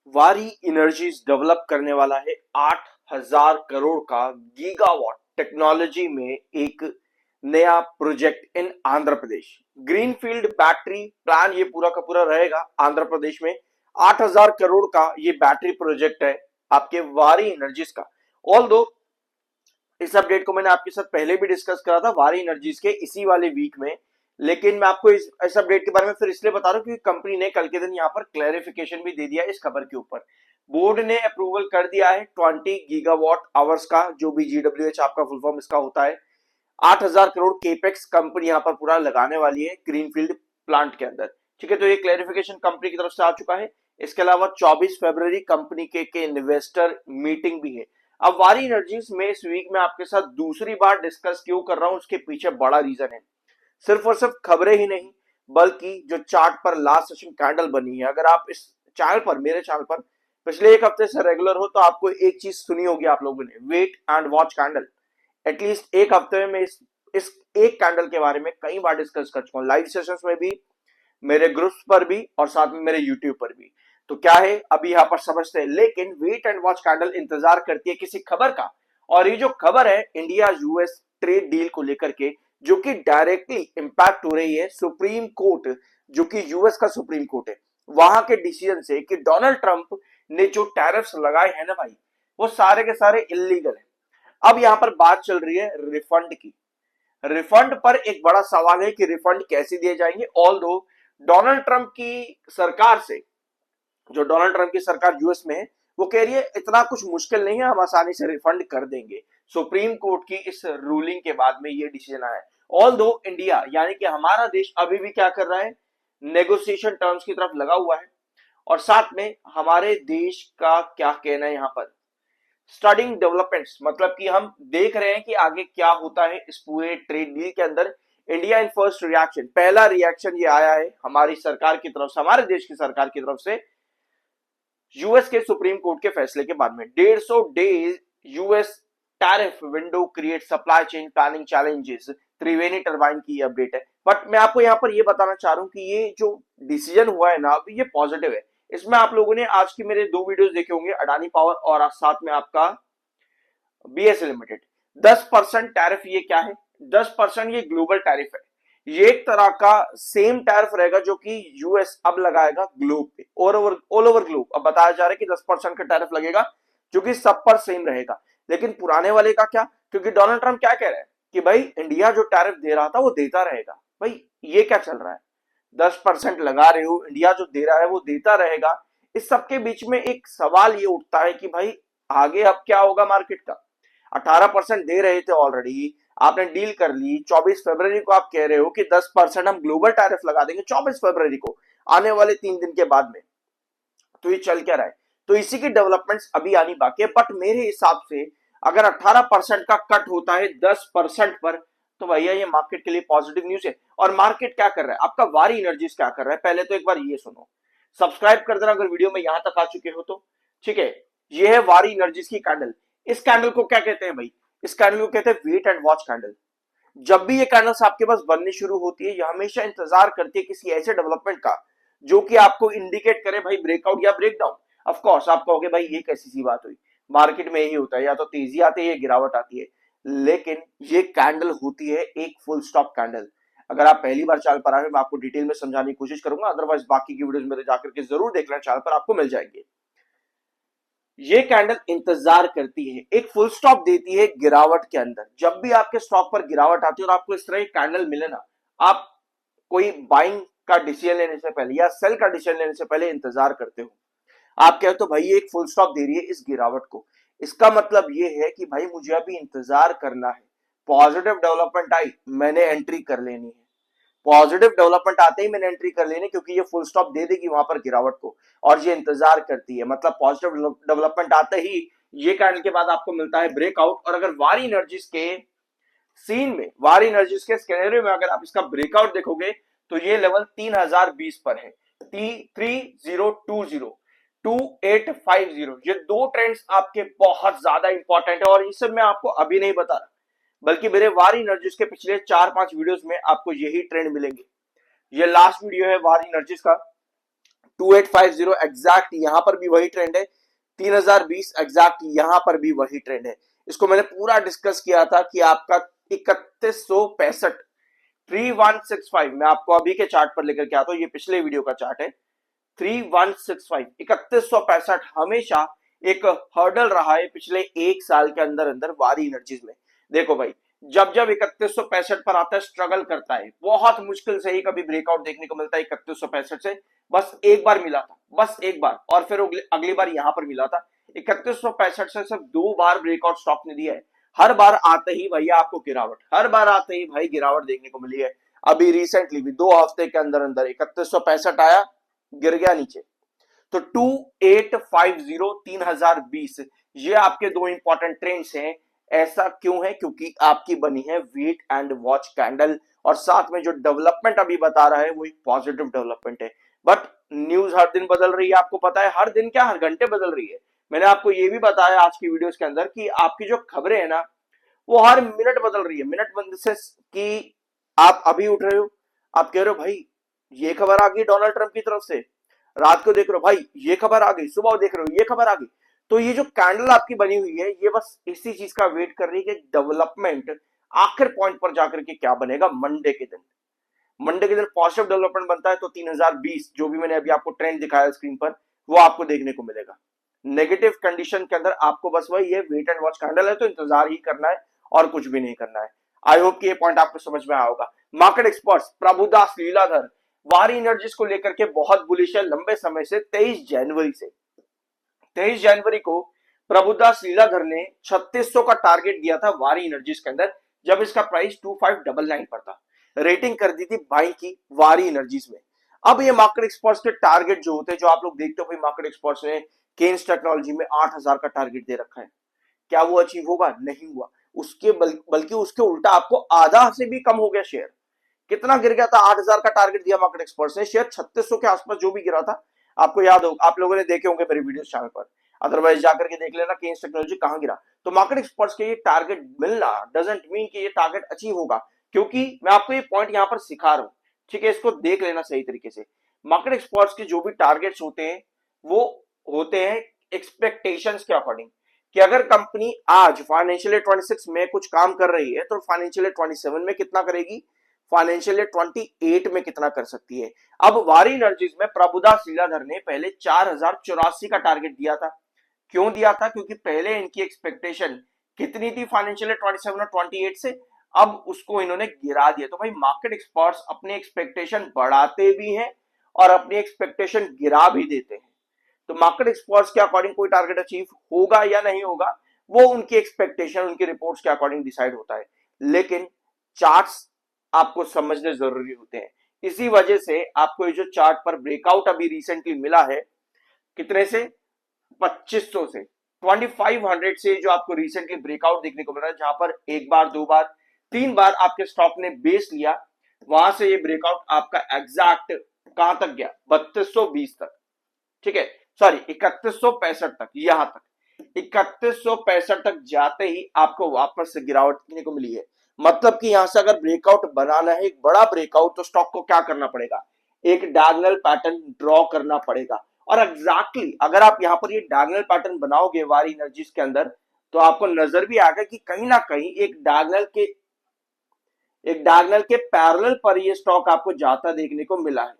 वारी energies develop करने वाला है 8,000 करोड़ का गीगावाट टेक्नोलॉजी में एक नया project in Andhra Pradesh. Greenfield battery plan ये पूरा का पूरा रहेगा आंध्र प्रदेश में। 8,000 करोड़ का ये बैटरी प्रोजेक्ट है आपके वारी एनर्जीज का। ऑल दो इस अपडेट को मैंने आपके साथ पहले भी डिस्कस करा था वारी एनर्जीज के इसी वाले वीक में, लेकिन मैं आपको इस अपडेट के बारे में फिर इसलिए बता रहा हूं क्योंकि कंपनी ने कल के दिन यहां पर क्लैरिफिकेशन भी दे दिया इस खबर के ऊपर। बोर्ड ने अप्रूवल कर दिया है 20 गीगावाट आवर्स का, जो भी GWH आपका फुल फॉर्म इसका होता है। 8,000 करोड़ केपेक्स कंपनी यहां पर पूरा लगाने वाली है ग्रीनफील्ड प्लांट के अंदर। ठीक है, तो ये क्लैरिफिकेशन कंपनी की तरफ से आ चुका है। इसके अलावा 24 फरवरी कंपनी के इन्वेस्टर मीटिंग भी है। अब वारी एनर्जीज में इस वीक में आपके साथ दूसरी बार डिस्कस क्यों कर रहा हूं, उसके पीछे बड़ा रीजन है। सिर्फ और सिर्फ खबरें ही नहीं, बल्कि जो चार्ट पर लास्ट सेशन कैंडल बनी है, अगर आप इस चैनल पर, मेरे चैनल पर पिछले एक हफ्ते से रेगुलर हो तो आपको एक चीज सुनी होगी आप लोगों ने, wait and watch candle. At least एक हफ्ते में मैं इस एक कैंडल के बारे में कई बार डिस्कस कर चुका हूं, लाइव सेशंस में भी, मेरे ग्रुप्स पर भी और साथ में मेरे यूट्यूब पर भी। तो क्या है अभी यहां पर समझते हैं, लेकिन वेट एंड वॉच कैंडल इंतजार करती है किसी खबर का। और ये जो खबर है इंडिया यूएस ट्रेड डील को लेकर के, जो कि डायरेक्टली इंपैक्ट हो रही है सुप्रीम कोर्ट, जो कि यूएस का सुप्रीम कोर्ट है, वहां के डिसीजन से कि डोनाल्ड ट्रंप ने जो टैरिफ्स लगाए हैं ना भाई, वो सारे के सारे इलीगल है। अब यहां पर बात चल रही है रिफंड की। रिफंड पर एक बड़ा सवाल है कि रिफंड कैसे दिए जाएंगे। ऑल दो डोनाल्ड ट्रंप की सरकार से, जो डोनाल्ड ट्रंप की सरकार यूएस में है, वो कह रही है इतना कुछ मुश्किल नहीं है, हम आसानी से रिफंड कर देंगे। सुप्रीम कोर्ट की इस रूलिंग के बाद में ये डिसीजन आया है। ऑल दो इंडिया यानी कि हमारा देश अभी भी क्या कर रहा है, नेगोशिएशन टर्म्स की तरफ लगा हुआ है। और साथ में हमारे देश का क्या कहना है यहां पर, स्टडिंग डेवलपमेंट्स, मतलब कि हम देख रहे हैं कि आगे क्या होता है इस पूरे ट्रेड डील के अंदर। इंडिया इन फर्स्ट रिएक्शन, पहला रिएक्शन ये आया है हमारी सरकार की तरफ से, हमारे देश की सरकार की तरफ से, यूएस के सुप्रीम कोर्ट के फैसले के बाद में। 150 days US tariff window create supply chain planning challenges, Triveni turbine की अपडेट है। बट मैं आपको यहां पर ये बताना चाह रहा हूं कि ये जो डिसीजन हुआ है ना अभी, ये पॉजिटिव है। इसमें आप लोगों ने आज की मेरे दो वीडियोस देखे होंगे, अडानी पावर और साथ में आपका बीएसए लिमिटेड। 10% टैरिफ ये क्या है, 10% ये ग्लोबल टैरिफ है। ये एक तरह का सेम टैरिफ रहेगा जो कि यूएस अब लगाएगा ग्लोब पे, ऑल ओवर ग्लोब। अब बताया जा रहा है कि 10% का टैरिफ लगेगा जो कि सब पर सेम रहेगा। लेकिन पुराने वाले का क्या, क्योंकि डोनाल्ड ट्रंप क्या कह रहे हैं कि भाई इंडिया जो टैरिफ दे रहा था वो देता रहेगा। भाई ये क्या चल रहा है, 10% लगा रहे हो, इंडिया जो दे रहा है वो देता रहेगा। इस सबके बीच में एक सवाल ये उठता है कि भाई आगे अब क्या होगा मार्केट का। 18% दे रहे थे ऑलरेडी, आपने डील कर ली। 24 फरवरी को आप कह रहे हो कि 10% हम ग्लोबल टैरिफ लगा देंगे 24 फरवरी को, आने वाले 3 दिन के बाद में। तो ये चल क्या रहा है, तो इसी की डेवलपमेंट्स अभी आनी बाकी है। बट मेरे हिसाब से अगर 18% का कट होता है 10% पर, तो भैया ये मार्केट के लिए पॉजिटिव न्यूज है। और मार्केट क्या कर रहा है, आपका वारी एनर्जीज क्या कर रहा है, पहले तो एक बार ये सुनो, सब्सक्राइब कर देना अगर वीडियो में यहां तक आ चुके हो तो। ठीक है, ये है वारी एनर्जीज की कैंडल। इस कैंडल को क्या कहते हैं भाई, इस कैंडल को कहते हैं वेट एंड वॉच कैंडल। जब भी ये कैंडल्स आपके पास बननी शुरू होती है, ये हमेशा इंतजार करती है किसी ऐसे डेवलपमेंट का जो कि आपको इंडिकेट करे भाई ब्रेकआउट या ब्रेकडाउन। ऑफ कोर्स आप कहोगे भाई ये कैसी सी बात हुई, मार्केट में यही होता है, या तो तेजी आती है या गिरावट आती है। लेकिन ये कैंडल होती है एक फुल स्टॉप कैंडल। अगर आप पहली बार चैनल पर आए, मैं आपको डिटेल में समझाने की कोशिश करूंगा, अदरवाइज बाकी की वीडियोस मेरे जाकर के जरूर देख लेना, चैनल पर आपको मिल जाएंगे। ये कैंडल इंतजार करती है, एक फुल स्टॉप देती है गिरावट के अंदर। जब भी आपके स्टॉक पर गिरावट आती है और आपको इस तरह की कैंडल मिले ना, आप कोई बाइंग का डिसीजन लेने से पहले या सेल का डिसीजन लेने से पहले इंतजार करते हो। आप कहते हो भाई ये एक फुल स्टॉप दे रही है इस गिरावट को, इसका मतलब ये है कि भाई मुझे अभी इंतजार करना है। पॉजिटिव डेवलपमेंट आई, मैंने एंट्री कर लेनी है। पॉजिटिव डेवलपमेंट आते ही मैंने एंट्री कर लेनी, क्योंकि ये फुल स्टॉप दे देगी वहां पर गिरावट को, और ये इंतजार करती है। मतलब पॉजिटिव डेवलपमेंट आते ही ये कैंडल के बाद आपको मिलता है ब्रेकआउट। और अगर वारी एनर्जीज के सीन में, वारी एनर्जीज के स्केनरियो में अगर आप इसका ब्रेकआउट देखोगे, तो ये लेवल 3020 पर है, 3020 2850। ये दो ट्रेंड्स आपके बहुत ज्यादा इंपॉर्टेंट है, और इसे मैं आपको अभी नहीं बता रहा, बल्कि मेरे वारी एनर्जीज के पिछले 4-5 वीडियोस में आपको यही ट्रेंड मिलेंगे। ये लास्ट वीडियो है वारी एनर्जीज का, 2850 एग्जैक्ट यहां पर भी वही ट्रेंड है, 3020 एग्जैक्ट यहां पर भी वही ट्रेंड है। इसको मैंने पूरा डिस्कस किया था कि आपका 3165 3165, मैं आपको अभी के चार्ट पर लेकर के आता हूं, ये पिछले वीडियो का चार्ट है। 3165 3165 हमेशा एक हर्डल रहा है पिछले एक साल के अंदर अंदर वारी एनर्जीज में। देखो भाई, जब जब 3165 पर आता है स्ट्रगल करता है, बहुत मुश्किल से ही कभी ब्रेकआउट देखने को मिलता है 3165 से। बस एक बार मिला था, बस एक बार, और फिर अगली बार यहां पर मिला था। 3165 से सिर्फ 2 बार ब्रेकआउट स्टॉक ने दिया है। हर बार आते ही भैया आपको गिरावट, हर बार आते ही भाई गिरावट देखने को मिली है। अभी रिसेंटली भी 2 हफ्ते के अंदर अंदर 3165 आया, गिर गया नीचे। तो 2850 3020 ये आपके दो इंपॉर्टेंट ट्रेंड्स हैं। ऐसा क्यों है? क्योंकि आपकी बनी है वेट एंड वॉच कैंडल, और साथ में जो डेवलपमेंट अभी बता रहा है वो एक पॉजिटिव डेवलपमेंट है। बट न्यूज हर दिन बदल रही है, आपको पता है, हर दिन क्या, हर घंटे बदल रही है। मैंने आपको ये भी बताया आज की वीडियोस के अंदर कि आपकी जो खबरें है ना, वो हर मिनट बदल रही है। मिनट बंद से कि आप अभी उठ रहे हो, आप कह रहे हो भाई ये खबर आ गई डोनाल्ड ट्रंप की तरफ से, रात को देख रहे हो भाई ये खबर आ गई, सुबह देख रहे हो ये खबर आ गई। तो ये जो कैंडल आपकी बनी हुई है, ये बस इसी चीज का वेट कर रही है कि डेवलपमेंट आखिर पॉइंट पर जाकर के क्या बनेगा मंडे के दिन। मंडे के दिन पॉजिटिव डेवलपमेंट बनता है तो 3020 जो भी मैंने अभी आपको ट्रेंड दिखाया स्क्रीन पर, वो आपको देखने को मिलेगा। नेगेटिव कंडीशन के अंदर आपको बस वही ये वेट एंड वॉच कैंडल है, तो इंतजार ही करना है और कुछ भी नहीं करना है। आई होप कि ये पॉइंट आपको समझ में आया होगा। मार्केट एक्सपर्ट्स प्रभुदास लीलाधर वारी एनर्जीज को लेकर के बहुत बुलिश है लंबे समय से। 23 जनवरी को प्रभुदास लीलाधर ने 3600 का टारगेट दिया था वारी एनर्जीज के अंदर, जब इसका प्राइस 2599 पर था। रेटिंग कर दी थी बाई की वारी एनर्जीज में। अब ये मार्केट एक्सपर्ट्स के टारगेट जो होते हैं, जो आप लोग देखते हो भाई, मार्केट एक्सपर्ट्स ने केन्स टेक्नोलॉजी में 8000 का टारगेट दे रखा है। क्या वो अचीव होगा? नहीं हुआ। उसके बल्कि उसके उल्टा आपको आधा से भी कम हो गया शेयर। कितना गिर गया था? 8000 का टारगेट दिया मार्केट एक्सपर्ट्स ने, शेयर 3600 के आसपास जो भी गिरा था। आपको याद होगा, आप लोगों ने देखे होंगे मेरे वीडियो चैनल पर, अदरवाइज जाकर के देख लेना केन्स टेक्नोलॉजी कहां गिरा। तो मार्केट एक्सपर्ट्स के ये टारगेट मिलना डजंट मीन कि ये टारगेट अचीव होगा, क्योंकि मैं आपको ये पॉइंट यहां पर सिखा रहा हूं, ठीक है? इसको देख लेना सही तरीके से। मार्केट एक्सपर्ट्स के जो भी टारगेट्स होते हैं वो होते हैं एक्सपेक्टेशंस के अकॉर्डिंग, कि अगर कंपनी आज फाइनेंशियल ईयर 26 में कुछ काम कर रही है तो फाइनेंशियल ईयर 27 में कितना करेगी, फाइनेंशियल ईयर 28 में कितना कर सकती है। अब वारी एनर्जीज में प्रभुदास लीलाधर ने पहले 4084 का टारगेट दिया था। क्यों दिया था? क्योंकि पहले इनकी एक्सपेक्टेशन कितनी थी फाइनेंशियल ईयर 27 और 28 से, अब उसको इन्होंने गिरा दिया। तो भाई मार्केट एक्सपर्ट्स अपनी एक्सपेक्टेशन बढ़ाते भी हैं और अपनी एक्सपेक्टेशन गिरा भी देते हैं। तो मार्केट एक्सपर्ट्स के अकॉर्डिंग कोई टारगेट अचीव होगा या नहीं होगा, वो उनकी एक्सपेक्टेशन, उनकी रिपोर्ट्स के अकॉर्डिंग डिसाइड होता है। लेकिन चार्ट्स आपको समझने जरूरी होते हैं। इसी वजह से आपको ये जो चार्ट पर ब्रेकआउट अभी रिसेंटली मिला है, कितने से? 2500 से, 2500 से जो आपको रिसेंटली ब्रेकआउट देखने को मिल रहा है, जहां पर एक बार, दो बार, तीन बार आपके स्टॉक ने बेस लिया, वहां से ये ब्रेकआउट आपका एग्जैक्ट कहां तक गया? 3220 तक, ठीक है, सॉरी 3165 तक, यहां तक 3165 तक जाते ही आपको वापस से गिरावट देखने को मिली है। मतलब कि यहां से अगर ब्रेकआउट बनाना है, एक बड़ा ब्रेकआउट, तो स्टॉक को क्या करना पड़ेगा? एक डायगोनल पैटर्न ड्रॉ करना पड़ेगा। और एग्जैक्टली अगर आप यहां पर ये डायगोनल पैटर्न बनाओगे वारी एनर्जीज के अंदर, तो आपको नजर भी आएगा कि कहीं ना कहीं एक डायगोनल के पैरेलल पर ये स्टॉक आपको जाता देखने को मिला है।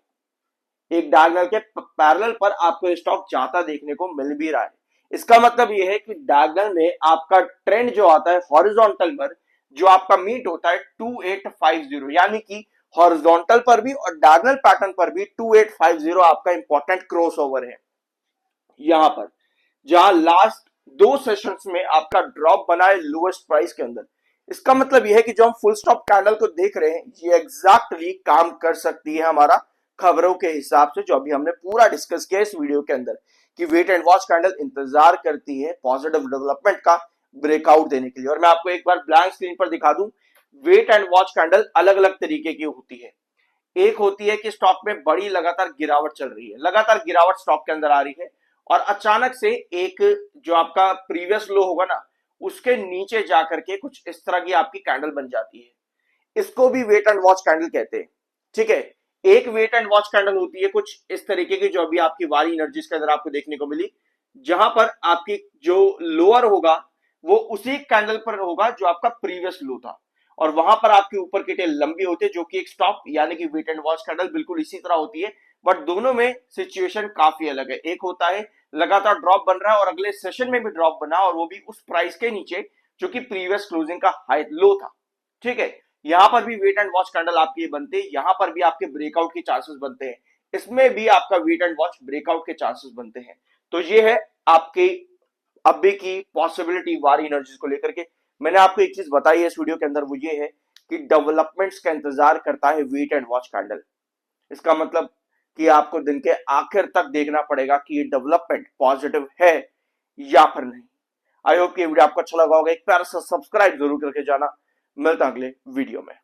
एक डायगोनल के पैरेलल पर आपको ये स्टॉक जाता देखने को मिल भी रहा है। इसका मतलब ये है कि डायगोनल में आपका ट्रेंड जो आता है हॉरिजॉन्टल पर, जो आपका मीट होता है 2850, यानी कि हॉरिजॉन्टल पर भी और डायगोनल पैटर्न पर भी 2850 आपका इंपॉर्टेंट क्रॉसओवर है। यहां पर जहां लास्ट 2 सेशंस में आपका ड्रॉप बना है लोएस्ट प्राइस के अंदर, इसका मतलब यह है कि जो हम फुल स्टॉप कैंडल को देख रहे हैं, ये एग्जैक्टली काम कर सकती है हमारा खबरों के हिसाब से, जो अभी हमने पूरा डिस्कस किया इस वीडियो के अंदर, कि वेट एंड वॉच कैंडल इंतजार करती है पॉजिटिव डेवलपमेंट का ब्रेकआउट देने के लिए। और मैं आपको एक बार ब्लैंक स्क्रीन पर दिखा दूं, वेट एंड वॉच कैंडल अलग अलग तरीके की होती है। एक होती है कि स्टॉक में बड़ी लगातार गिरावट चल रही है, लगातार गिरावट स्टॉक के अंदर आ रही है, और अचानक से एक जो आपका प्रीवियस लो होगा ना, उसके नीचे जाकर के कुछ इस तरह की आपकी कैंडल बन जाती है। इसको भी वेट एंड वॉच कैंडल कहते हैं, ठीक है। एक वेट एंड वॉच कैंडल होती है कुछ इस तरीके की, जो अभी आपकी वारी एनर्जीज के अंदर आपको देखने को मिली, जहां पर आपकी जो लोअर होगा वो उसी कैंडल पर होगा जो आपका प्रीवियस लो था, और वहां पर आपके ऊपर की टेल लंबी होती है, जो कि एक स्टॉप यानी कि वेट एंड वॉच कैंडल बिल्कुल इसी तरह होती है। बट दोनों में सिचुएशन काफी अलग है। एक होता है लगातार ड्रॉप बन रहा है और अगले सेशन में भी ड्रॉप बना, और वो भी उस प्राइस के नीचे जो कि प्रीवियस क्लोजिंग का हाई लो था। ठीक है, यहां पर भी वेट एंड वॉच कैंडल आपकी बनते हैं, यहां पर भी आपके ब्रेकआउट के चांसेस बनते हैं, इसमें भी आपका वेट एंड वॉच ब्रेकआउट के चांसेस बनते हैं। तो ये है आपके अभी की पॉसिबिलिटी वारी एनर्जीज को लेकर के। मैंने आपको एक चीज बताई है इस वीडियो के अंदर, वो ये है कि डेवलपमेंट्स का इंतजार करता है वेट एंड वॉच कैंडल। इसका मतलब कि आपको दिन के आखिर तक देखना पड़ेगा कि ये डेवलपमेंट पॉजिटिव है या फिर नहीं। आई होप कि ये वीडियो आपको अच्छा लगा होगा। एक प्यारा सा सब्सक्राइब जरूर करके जाना। मिलता अगले वीडियो में।